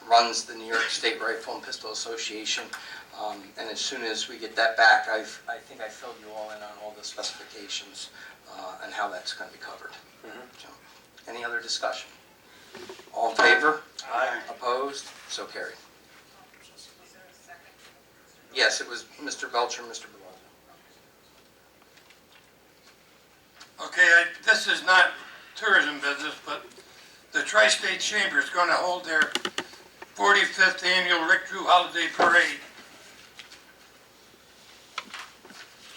runs the New York State Rifle and Pistol Association. And as soon as we get that back, I think I filled you all in on all the specifications and how that's going to be covered. So, any other discussion? All in favor? Aye. Opposed? So carried. Yes, it was Mr. Belcher and Mr. Below. Okay, this is not tourism business, but the Tri-State Chamber is going to hold their 45th annual Rick Drew Holiday Parade.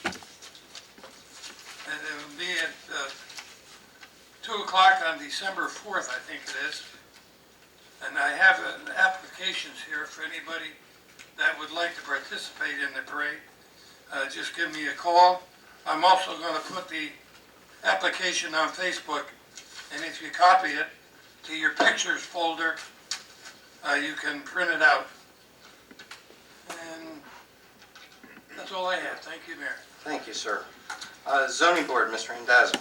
And it will be at 2 o'clock on December 4th, I think it is. And I have applications here for anybody that would like to participate in the parade. Just give me a call. I'm also going to put the application on Facebook, and if you copy it to your pictures folder, you can print it out. And that's all I have. Thank you, Mayor. Thank you, sir. Zoning Board, Mr. Randazzo.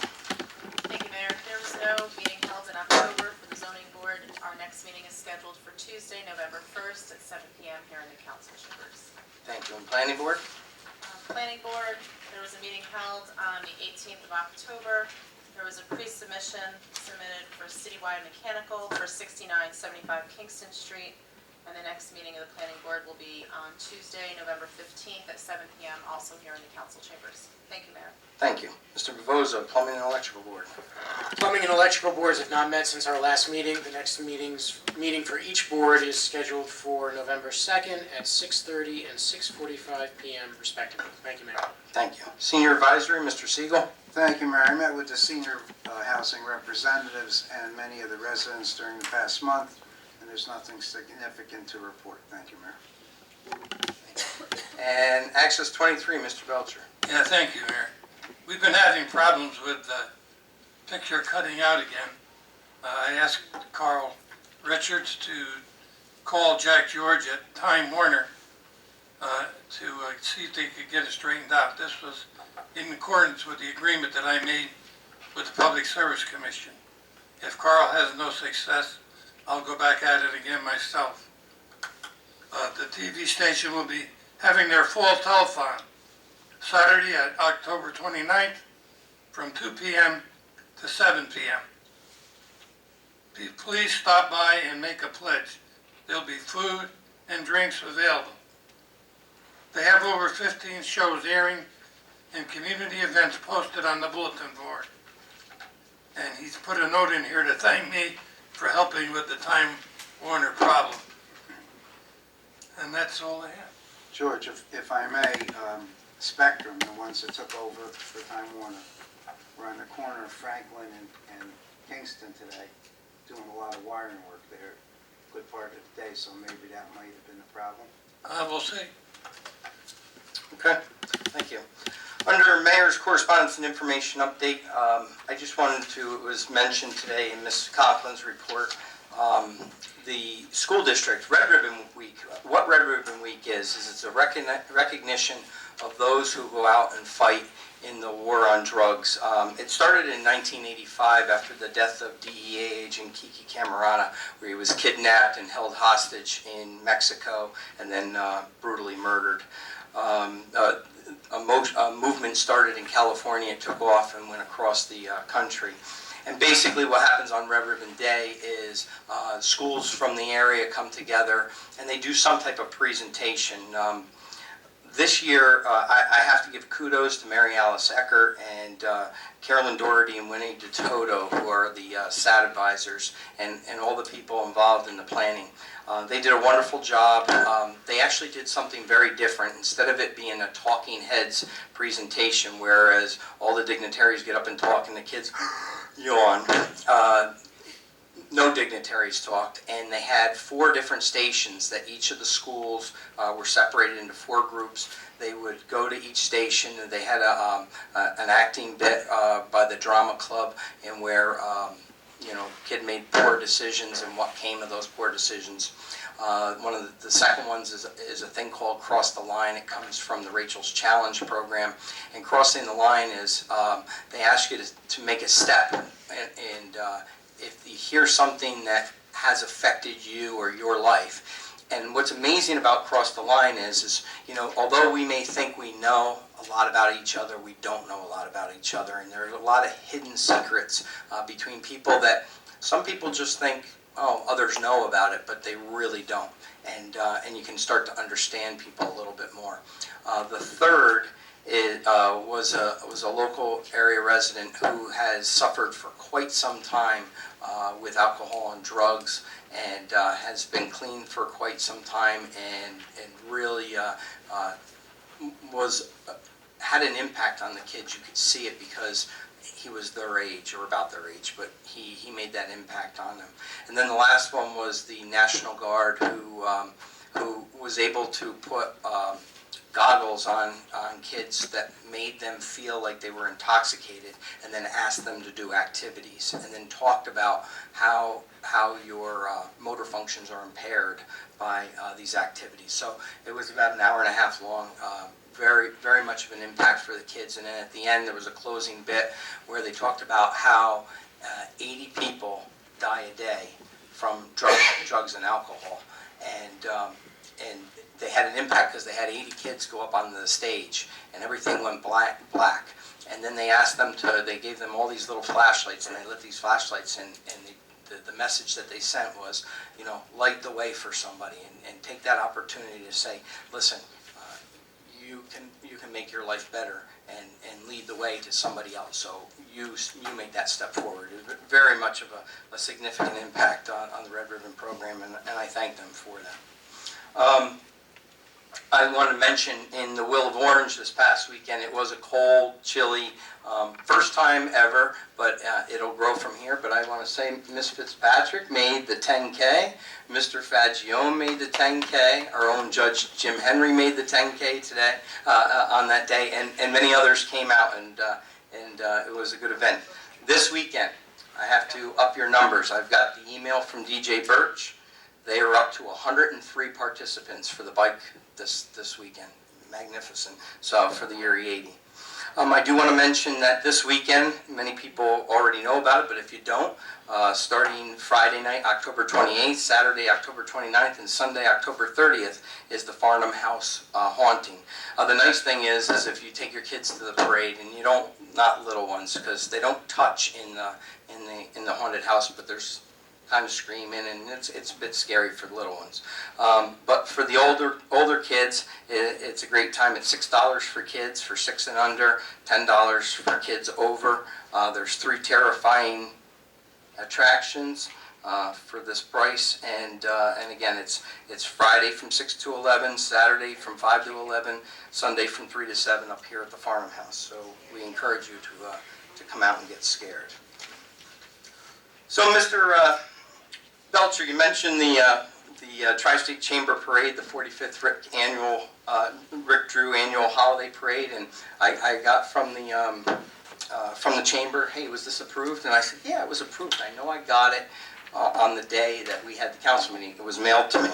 Thank you, Mayor. There was no meeting held in October for the zoning board. Our next meeting is scheduled for Tuesday, November 1st at 7 p.m. here in the council chambers. Thank you. And Planning Board? Planning board, there was a meeting held on the 18th of October. There was a pre-submission submitted for citywide mechanical for 6975 Kingston Street. And the next meeting of the planning board will be on Tuesday, November 15th at 7 p.m. also here in the council chambers. Thank you, Mayor. Thank you. Mr. Bavoza, Plumbing and Electrical Board. Plumbing and electrical boards have not met since our last meeting. The next meeting for each board is scheduled for November 2nd at 6:30 and 6:45 p.m. respectively. Thank you, Mayor. Thank you. Senior Advisory, Mr. Siegel. Thank you, Mayor. I met with the senior housing representatives and many of the residents during the past month, and there's nothing significant to report. Thank you, Mayor. And Access 23, Mr. Belcher. Yeah, thank you, Mayor. We've been having problems with the picture cutting out again. I asked Carl Richards to call Jack George at Time Warner to see if they could get it straightened out. This was in accordance with the agreement that I made with the Public Service Commission. If Carl has no success, I'll go back at it again myself. The TV station will be having their fall telethon Saturday at October 29th from 2 p.m. to 7 p.m. Please stop by and make a pledge. There'll be food and drinks available. They have over 15 shows airing and community events posted on the bulletin board. And he's put a note in here to thank me for helping with the Time Warner problem. And that's all I have. George, if I may, Spectrum, the ones that took over for Time Warner, were on the corner of Franklin and Kingston today, doing a lot of wiring work there, good part of the day, so maybe that might have been the problem. We'll see. Okay, thank you. Under Mayor's Correspondence and Information Update, I just wanted to, it was mentioned today in Ms. Coughlin's report, the school district, Red Ribbon Week. What Red Ribbon Week is it's a recognition of those who go out and fight in the war on drugs. It started in 1985 after the death of DEA agent Kiki Camarata, where he was kidnapped and held hostage in Mexico and then brutally murdered. A movement started in California, it took off and went across the country. And basically what happens on Red Ribbon Day is schools from the area come together and they do some type of presentation. This year, I have to give kudos to Mary Alice Eckert and Carolyn Doherty and Winnie DeToto, who are the SAT advisors, and all the people involved in the planning. They did a wonderful job. They actually did something very different. Instead of it being a talking heads presentation, whereas all the dignitaries get up and talk and the kids yawn, no dignitaries talked, and they had 4 different stations that each of the schools were separated into 4 groups. They would go to each station, and they had an acting bit by the drama club, and where kid made poor decisions and what came of those poor decisions. One of the second ones is a thing called Cross the Line. It comes from the Rachel's Challenge program, and crossing the line is they ask you to make a step, and if you hear something that has affected you or your life. And what's amazing about Cross the Line is, although we may think we know a lot about each other, we don't know a lot about each other. And there's a lot of hidden secrets between people that some people just think, oh, others know about it, but they really don't. And you can start to understand people a little bit more. The third was a local area resident who has suffered for quite some time with alcohol and drugs, and has been clean for quite some time, and really had an impact on the kids. You could see it because he was their age or about their age, but he made that impact on them. And then the last one was the National Guard who was able to put goggles on kids that made them feel like they were intoxicated, and then asked them to do activities, and then talked about how your motor functions are impaired by these activities. So it was about an hour and a half long. Very, very much of an impact for the kids. And then at the end, there was a closing bit where they talked about how 80 people die a day from drugs and alcohol, and they had an impact because they had 80 kids go up on the stage, and everything went black. And then they asked them they gave them all these little flashlights, and they lit these flashlights, and the message that they sent was, light the way for somebody, and take that opportunity to say, listen, you can make your life better and lead the way to somebody else. So you make that step forward. It was very much of a significant impact on the Red Ribbon program, and I thank them for that. I want to mention in the Will of Orange this past weekend, it was a cold, chilly, first time ever, but it'll grow from here. But I want to say Miss Fitzpatrick made the 10K, Mr. Fagione made the 10K, our own Judge Jim Henry made the 10K today, on that day, and many others came out, and it was a good event. This weekend, I have to up your numbers. I've got the email from DJ Birch. They are up to 103 participants for the bike this weekend. Magnificent. So for the Erie 80. I do want to mention that this weekend, many people already know about it, but if you don't, starting Friday night, October 28th, Saturday, October 29th, and Sunday, October 30th, is the Farnham House haunting. The nice thing is if you take your kids to the parade, and you don't, not little ones, because they don't touch in the haunted house, but there's kind of screaming, and it's a bit scary for the little ones. But for the older kids, it's a great time. It's $6 for kids for 6 and under, $10 for kids over. There's 3 terrifying attractions for this price, and again, it's Friday from 6 to 11, Saturday from 5 to 11, Sunday from 3 to 7 up here at the Farnham House. So we encourage you to come out and get scared. So, Mr. Belcher, you mentioned the Tri-State Chamber Parade, the 45th Rick Drew Annual Holiday Parade, and I got from the chamber, hey, was this approved? And I said, yeah, it was approved. I know I got it on the day that we had the council meeting. It was mailed to me.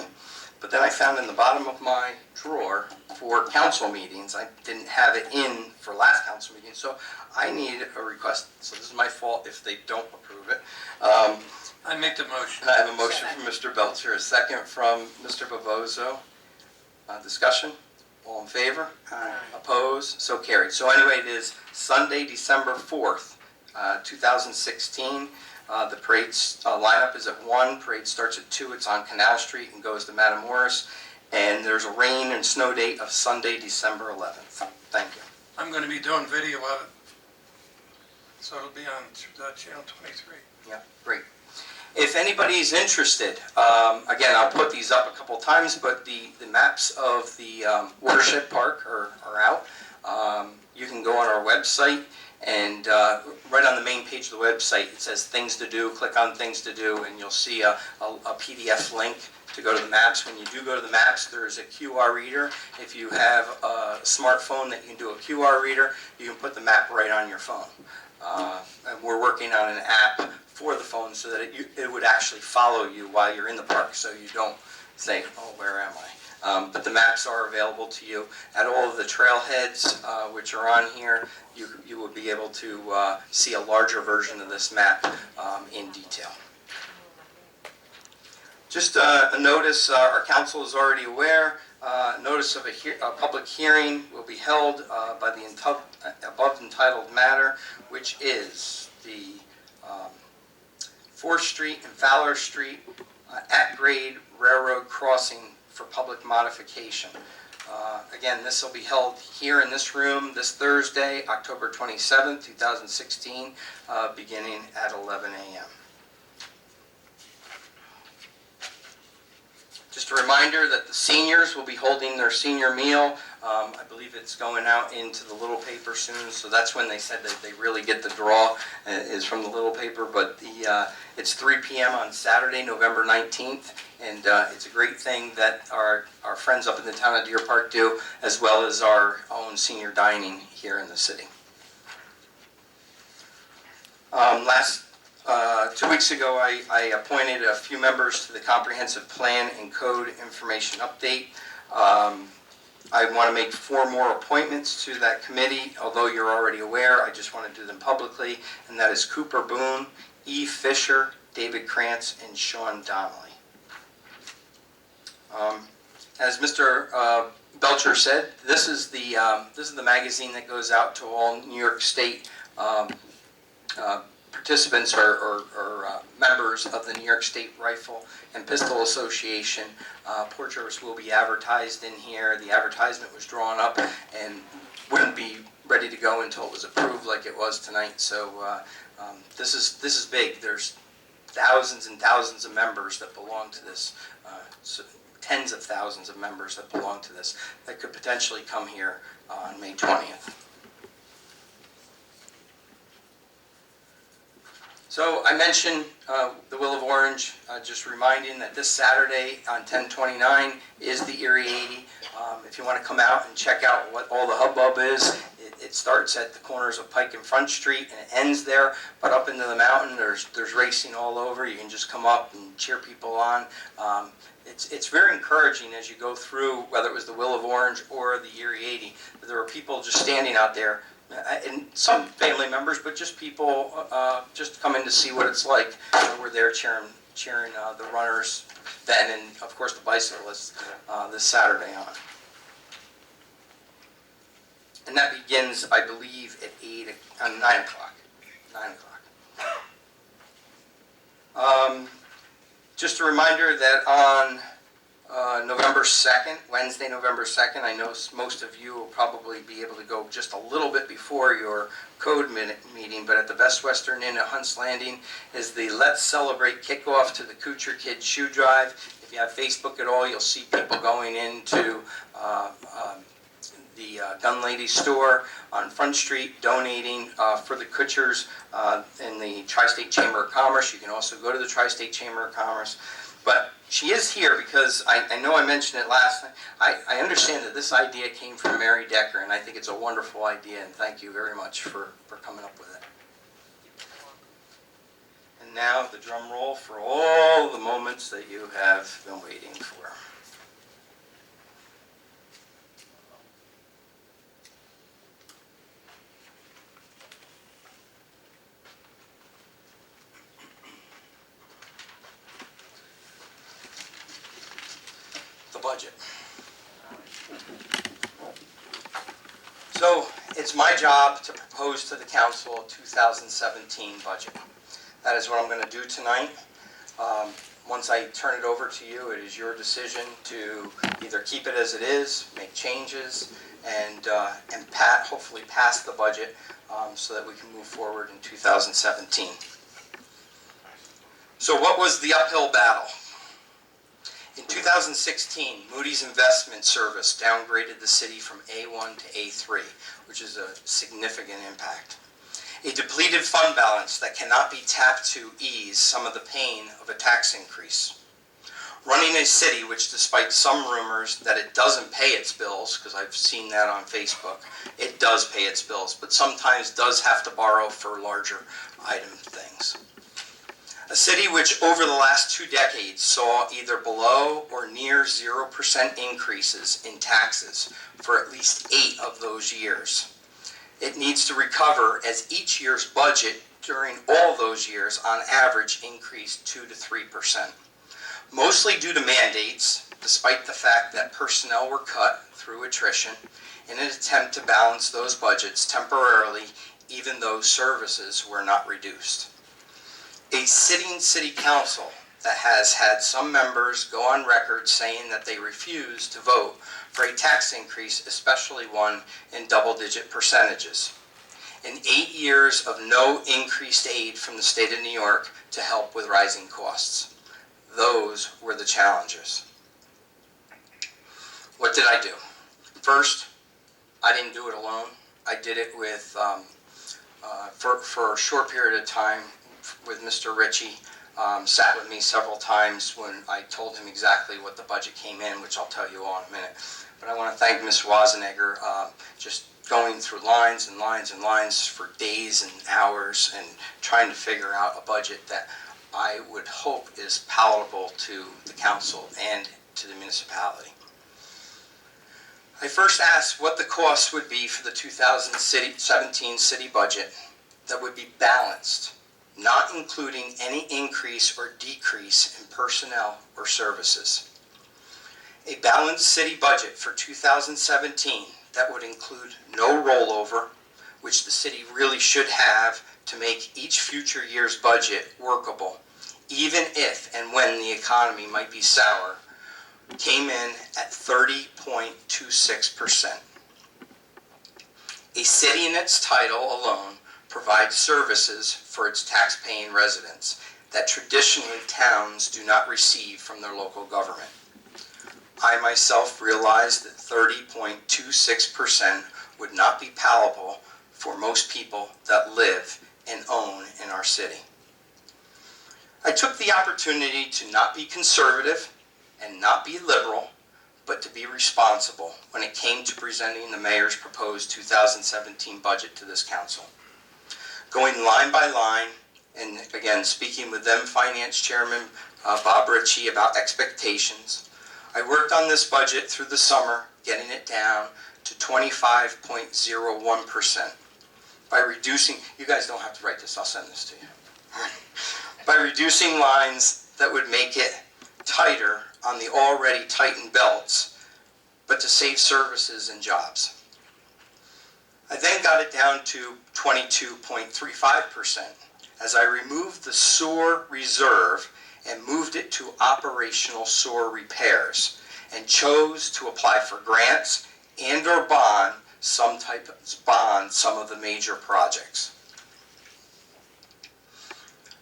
But then I found in the bottom of my drawer for council meetings, I didn't have it in for last council meeting, so I need a request. So this is my fault if they don't approve it. I make the motion. I have a motion from Mr. Belcher, a second from Mr. Bavozo. Discussion? All in favor? Aye. Opposed? So carried. So anyway, it is Sunday, December 4th, 2016. The parade lineup is at 1. Parade starts at 2. It's on Canal Street and goes to Matamoros. And there's a rain and snow date of Sunday, December 11th. Thank you. I'm going to be doing video of it, so it'll be on channel 23. Yeah, great. If anybody's interested, again, I'll put these up a couple times, but the maps of the Watershed Park are out. You can go on our website, and right on the main page of the website, it says Things to Do. Click on Things to Do, and you'll see a PDF link to go to the maps. When you do go to the maps, there's a QR reader. If you have a smartphone that you can do a QR reader, you can put the map right on your phone. And we're working on an app for the phone so that it would actually follow you while you're in the park, so you don't say, oh, where am I? But the maps are available to you. At all of the trailheads, which are on here, you will be able to see a larger version of this map in detail. Just a notice, our council is already aware, notice of a public hearing will be held by the above entitled matter, which is the 4th Street and Fowler Street at-grade railroad crossing for public modification. Again, this will be held here in this room this Thursday, October 27th, 2016, beginning at 11 a.m. Just a reminder that the seniors will be holding their senior meal. I believe it's going out into the little paper soon, so that's when they said that they really get the draw is from the little paper. But it's 3 p.m. on Saturday, November 19th, and it's a great thing that our friends up in the town of Deer Park do, as well as our own senior dining here in the city. Last 2 weeks ago, I appointed a few members to the Comprehensive Plan and Code Information Update. I want to make 4 more appointments to that committee, although you're already aware. I just want to do them publicly, and that is Cooper Boone, E. Fisher, David Krantz, and Sean Donnelly. As Mr. Belcher said, this is the magazine that goes out to all New York State participants or members of the New York State Rifle and Pistol Association. Port Jervis will be advertised in here. The advertisement was drawn up and wouldn't be ready to go until it was approved like it was tonight. So this is big. There's thousands and thousands of members that belong to this, tens of thousands of members that belong to this that could potentially come here on May 20th. So I mentioned the Will of Orange, just reminding that this Saturday on 10/29 is the Erie 80. If you want to come out and check out what all the hubbub is, it starts at the corners of Pike and Front Street and it ends there, but up into the mountain there's racing all over. You can just come up and cheer people on. It's very encouraging as you go through, whether it was the Will of Orange or the Erie 80, that there were people just standing out there, and some family members, but just people just coming to see what it's like. We're there cheering the runners then, and of course the bicyclists this Saturday on. And that begins, I believe, at 9 o'clock. 9 o'clock. Just a reminder that on November 2nd, Wednesday, November 2nd, I know most of you will probably be able to go just a little bit before your code meeting, but at the Best Western Inn at Hunt's Landing is the Let's Celebrate kickoff to the Kuchar Kids Shoe Drive. If you have Facebook at all, you'll see people going into the Gun Lady store on Front Street, donating for the Kuchars in the Tri-State Chamber of Commerce. You can also go to the Tri-State Chamber of Commerce. But she is here because I know I mentioned it last night. I understand that this idea came from Mary Decker, and I think it's a wonderful idea, and thank you very much for coming up with it. And now the drum roll for all the moments that you have been waiting for. Budget. So it's my job to propose to the council a 2017 budget. That is what I'm going to do tonight. Once I turn it over to you, it is your decision to either keep it as it is, make changes, and hopefully pass the budget so that we can move forward in 2017. So what was the uphill battle? In 2016, Moody's Investment Service downgraded the city from A1 to A3, which is a significant impact. A depleted fund balance that cannot be tapped to ease some of the pain of a tax increase. Running a city which, despite some rumors that it doesn't pay its bills, because I've seen that on Facebook, it does pay its bills, but sometimes does have to borrow for larger item things. A city which over the last 2 decades saw either below or near 0% increases in taxes for at least 8 of those years. It needs to recover as each year's budget during all those years on average increased 2 to 3%. mostly due to mandates, despite the fact that personnel were cut through attrition in an attempt to balance those budgets temporarily, even though services were not reduced. A sitting city council that has had some members go on record saying that they refuse to vote for a tax increase, especially one in double-digit percentages. In 8 years of no increased aid from the state of New York to help with rising costs. Those were the challenges. What did I do? First, I didn't do it alone. I did it with, for a short period of time with Mr. Ritchie. Sat with me several times when I told him exactly what the budget came in, which I'll tell you all in a minute. But I want to thank Ms. Wazenegger, just going through lines and lines and lines for days and hours and trying to figure out a budget that I would hope is palatable to the council and to the municipality. I first asked what the cost would be for the 2017 city budget that would be balanced, not including any increase or decrease in personnel or services. A balanced city budget for 2017 that would include no rollover, which the city really should have to make each future year's budget workable, even if and when the economy might be sour, came in at 30.26%. A city in its title alone provides services for its tax-paying residents that traditionally towns do not receive from their local government. I myself realized that 30.26% would not be palatable for most people that live and own in our city. I took the opportunity to not be conservative and not be liberal, but to be responsible when it came to presenting the mayor's proposed 2017 budget to this council. Going line by line, and again, speaking with them Finance Chairman Bob Ritchie about expectations, I worked on this budget through the summer, getting it down to 25.01%. By reducing, you guys don't have to write this, I'll send this to you. By reducing lines that would make it tighter on the already tightened belts, but to save services and jobs. I then got it down to 22.35% as I removed the sewer reserve and moved it to operational sewer repairs and chose to apply for grants and or bond some of the major projects.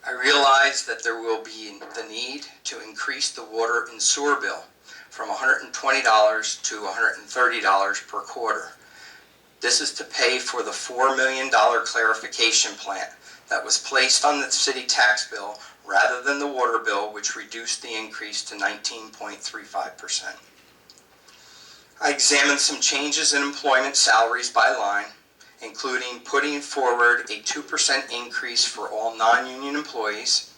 I realized that there will be the need to increase the water and sewer bill from $120 to $130 per quarter. This is to pay for the $4 million clarification plant that was placed on the city tax bill rather than the water bill, which reduced the increase to 19.35%. I examined some changes in employment salaries by line, including putting forward a 2% increase for all non-union employees.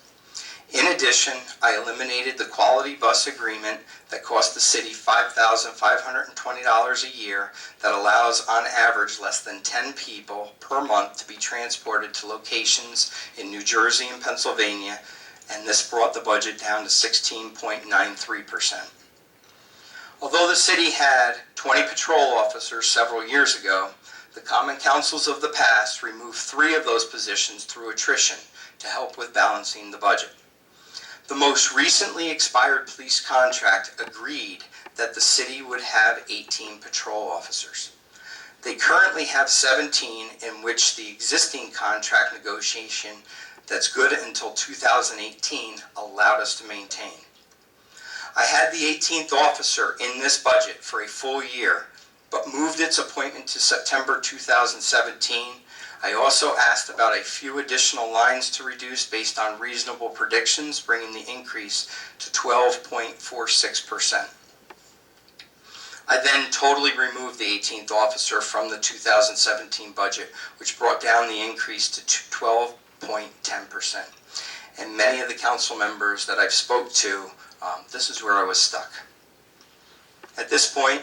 In addition, I eliminated the quality bus agreement that cost the city $5,520 a year that allows on average less than 10 people per month to be transported to locations in New Jersey and Pennsylvania, and this brought the budget down to 16.93%. Although the city had 20 patrol officers several years ago, the common councils of the past removed 3 of those positions through attrition to help with balancing the budget. The most recently expired police contract agreed that the city would have 18 patrol officers. They currently have 17, in which the existing contract negotiation that's good until 2018 allowed us to maintain. I had the 18th officer in this budget for a full year, but moved its appointment to September 2017. I also asked about a few additional lines to reduce based on reasonable predictions, bringing the increase to 12.46%. I then totally removed the 18th officer from the 2017 budget, which brought down the increase to 12.10%. And many of the council members that I've spoke to, this is where I was stuck. At this point,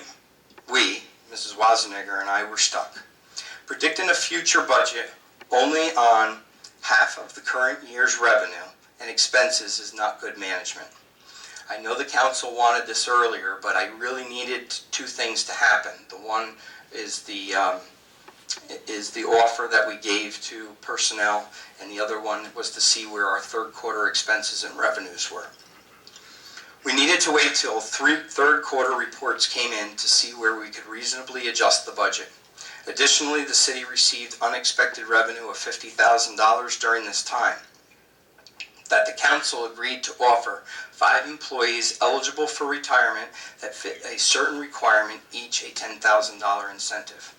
we, Mrs. Wazenegger and I, were stuck. Predicting a future budget only on half of the current year's revenue and expenses is not good management. I know the council wanted this earlier, but I really needed two things to happen. The one is the offer that we gave to personnel, and the other one was to see where our third quarter expenses and revenues were. We needed to wait till third quarter reports came in to see where we could reasonably adjust the budget. Additionally, the city received unexpected revenue of $50,000 during this time that the council agreed to offer 5 employees eligible for retirement that fit a certain requirement, each a $10,000 incentive.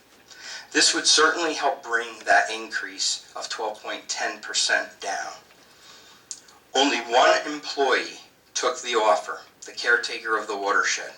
This would certainly help bring that increase of 12.10% down. Only one employee took the offer, the caretaker of the watershed.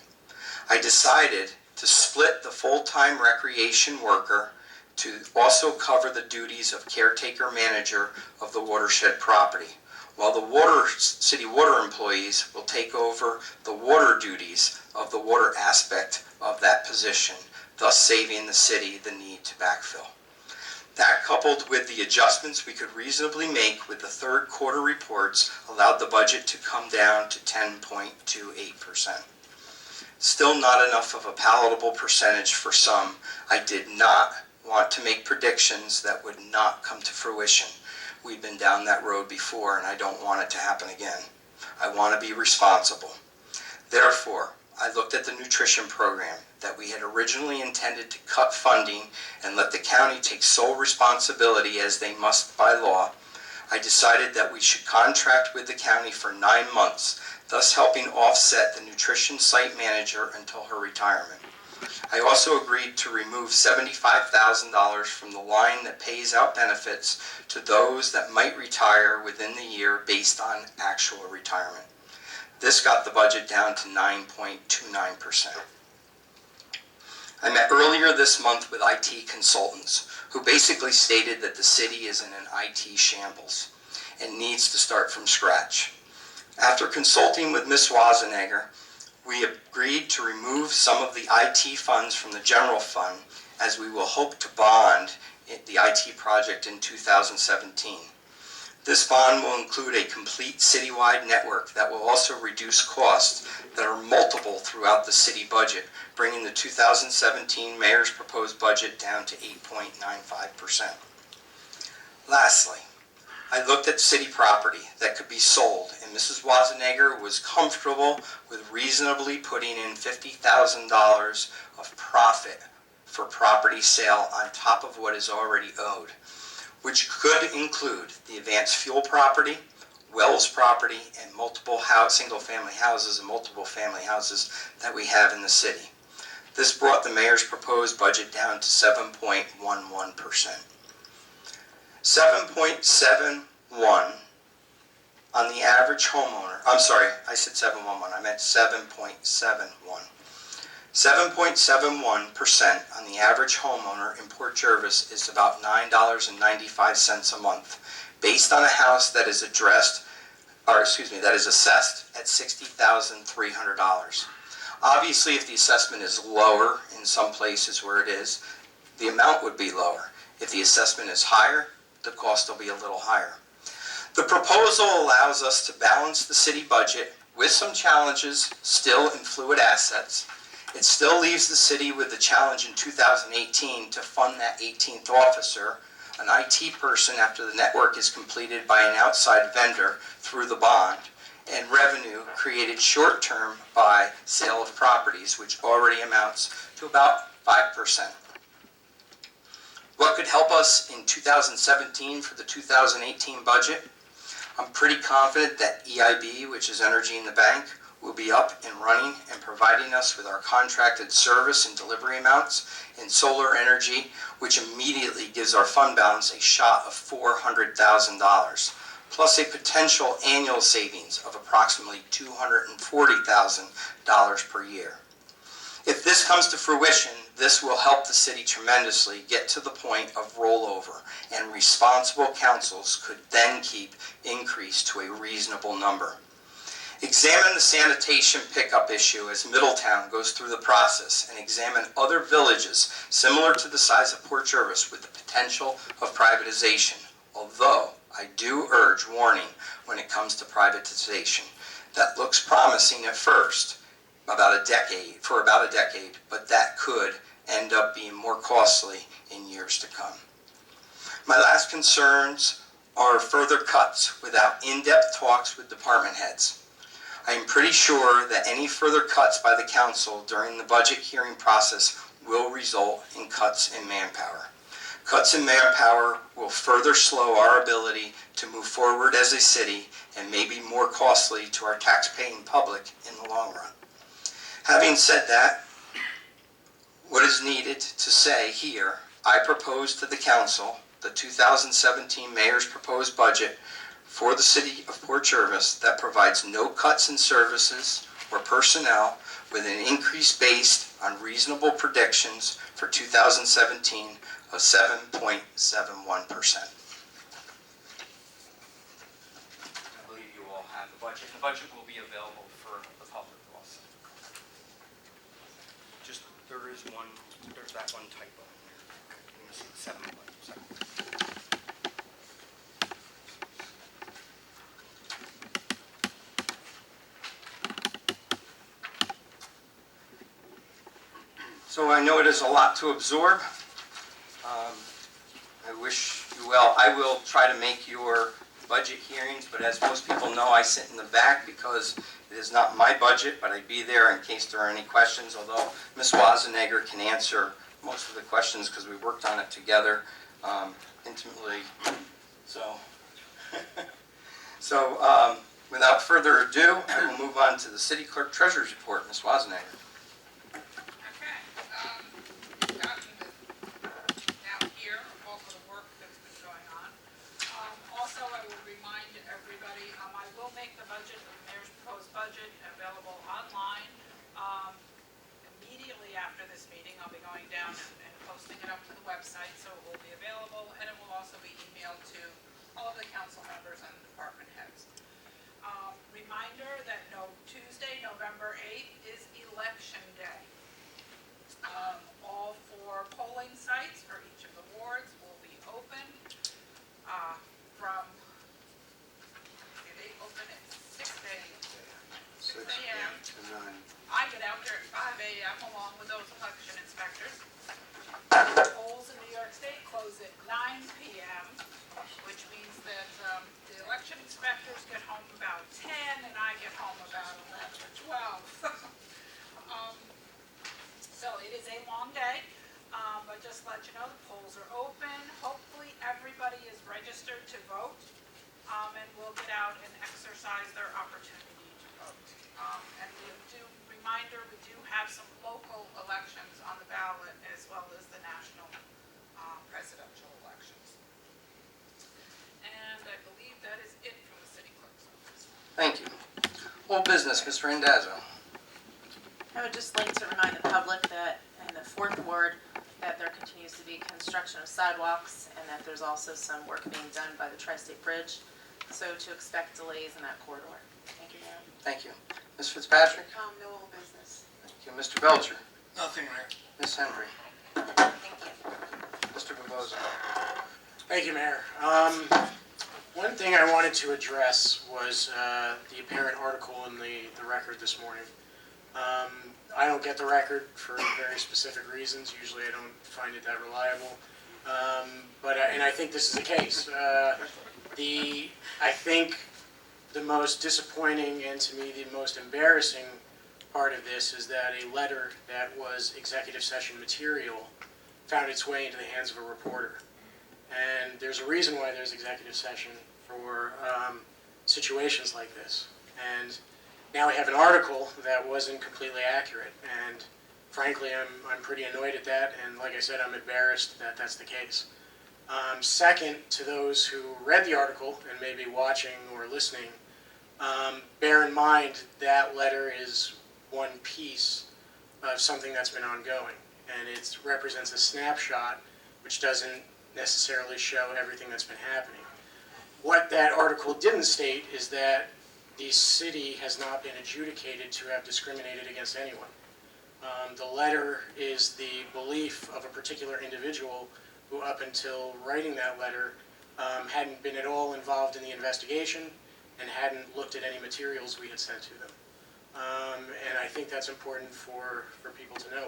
I decided to split the full-time recreation worker to also cover the duties of caretaker manager of the watershed property, while the city water employees will take over the water duties of the water aspect of that position, thus saving the city the need to backfill. That, coupled with the adjustments we could reasonably make with the third quarter reports, allowed the budget to come down to 10.28%. Still not enough of a palatable percentage for some. I did not want to make predictions that would not come to fruition. We've been down that road before, and I don't want it to happen again. I want to be responsible. Therefore, I looked at the nutrition program that we had originally intended to cut funding and let the county take sole responsibility as they must by law. I decided that we should contract with the county for 9 months, thus helping offset the nutrition site manager until her retirement. I also agreed to remove $75,000 from the line that pays out benefits to those that might retire within the year based on actual retirement. This got the budget down to 9.29%. I met earlier this month with IT consultants who basically stated that the city is in an IT shambles and needs to start from scratch. After consulting with Ms. Wazenegger, we agreed to remove some of the IT funds from the general fund, as we will hope to bond the IT project in 2017. This bond will include a complete citywide network that will also reduce costs that are multiple throughout the city budget, bringing the 2017 mayor's proposed budget down to 8.95%. Lastly, I looked at city property that could be sold, and Mrs. Wazenegger was comfortable with reasonably putting in $50,000 of profit for property sale on top of what is already owed, which could include the advanced fuel property, Wells property, and multiple single-family houses and multiple family houses that we have in the city. This brought the mayor's proposed budget down to 7.11%. 7.71 on the average homeowner. I'm sorry, I said 711. I meant 7.71. 7.71% on the average homeowner in Port Jervis is about $9.95 a month, based on a house that is assessed at $60,300. Obviously, if the assessment is lower in some places where it is, the amount would be lower. If the assessment is higher, the cost will be a little higher. The proposal allows us to balance the city budget with some challenges still in fluid assets. It still leaves the city with the challenge in 2018 to fund that 18th officer, an IT person, after the network is completed by an outside vendor through the bond, and revenue created short-term by sale of properties, which already amounts to about 5%. What could help us in 2017 for the 2018 budget? I'm pretty confident that EIB, which is Energy in the Bank, will be up and running and providing us with our contracted service and delivery amounts in solar energy, which immediately gives our fund balance a shot of $400,000, plus a potential annual savings of approximately $240,000 per year. If this comes to fruition, this will help the city tremendously get to the point of rollover, and responsible councils could then keep increase to a reasonable number. Examine the sanitation pickup issue as Middletown goes through the process, and examine other villages similar to the size of Port Jervis with the potential of privatization, although I do urge warning when it comes to privatization. that looks promising at first, for about a decade, but that could end up being more costly in years to come. My last concerns are further cuts without in-depth talks with department heads. I am pretty sure that any further cuts by the council during the budget hearing process will result in cuts in manpower. Cuts in manpower will further slow our ability to move forward as a city and may be more costly to our tax-paying public in the long run. Having said that, what is needed to say here, I propose to the council the 2017 mayor's proposed budget for the city of Port Jervis that provides no cuts in services or personnel, with an increase based on reasonable predictions for 2017 of 7.71%. I believe you all have the budget. The budget will be available for the public also. Just, there's that one typo in there. You see the 7 point. So I know it is a lot to absorb. I wish you well. I will try to make your budget hearings, but as most people know, I sit in the back because it is not my budget, but I'd be there in case there are any questions, although Ms. Wazenegger can answer most of the questions because we worked on it together intimately. So, without further ado, I will move on to the City Clerk Treasurer's Report. Ms. Wazenegger. Budget available online. Immediately after this meeting, I'll be going down and posting it up to the website, so it will be available, and it will also be emailed to all of the council members and department heads. Reminder that Tuesday, November 8th is election day. All 4 polling sites for each of the wards will be open from, they open at 6 a.m. to 9. I get out there at 5 a.m. along with those election inspectors. Polls in New York State close at 9 p.m., which means that the election inspectors get home about 10 and I get home about 11 or 12. So it is a long day, but just to let you know, the polls are open. Hopefully everybody is registered to vote, and will get out and exercise their opportunity to vote. And we do have some local elections on the ballot as well as the national presidential elections. And I believe that is it from the city clerk's office. Thank you. Old business, Mr. Randazzo. I would just like to remind the public that in the 4th Ward, that there continues to be construction of sidewalks and that there's also some work being done by the Tri-State Bridge. So to expect delays in that corridor. Thank you, Mayor. Thank you. Ms. Fitzpatrick? No old business. Thank you. Mr. Belcher? Nothing, Mayor. Ms. Henry? Thank you. Mr. Boboza? Thank you, Mayor. One thing I wanted to address was the apparent article in the record this morning. I don't get the record for very specific reasons. Usually I don't find it that reliable. And I think this is the case. I think the most disappointing and to me the most embarrassing part of this is that a letter that was executive session material found its way into the hands of a reporter. And there's a reason why there's executive session for situations like this. And now we have an article that wasn't completely accurate. And frankly, I'm pretty annoyed at that. And like I said, I'm embarrassed that that's the case. Second, to those who read the article and may be watching or listening, bear in mind that letter is one piece of something that's been ongoing. And it represents a snapshot which doesn't necessarily show everything that's been happening. What that article didn't state is that the city has not been adjudicated to have discriminated against anyone. The letter is the belief of a particular individual who up until writing that letter hadn't been at all involved in the investigation, and hadn't looked at any materials we had sent to them. And I think that's important for people to know.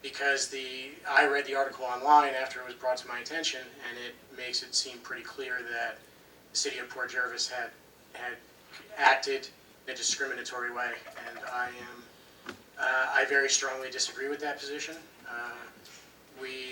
Because I read the article online after it was brought to my attention, and it makes it seem pretty clear that the city of Port Jervis had acted in a discriminatory way, and I very strongly disagree with that position. We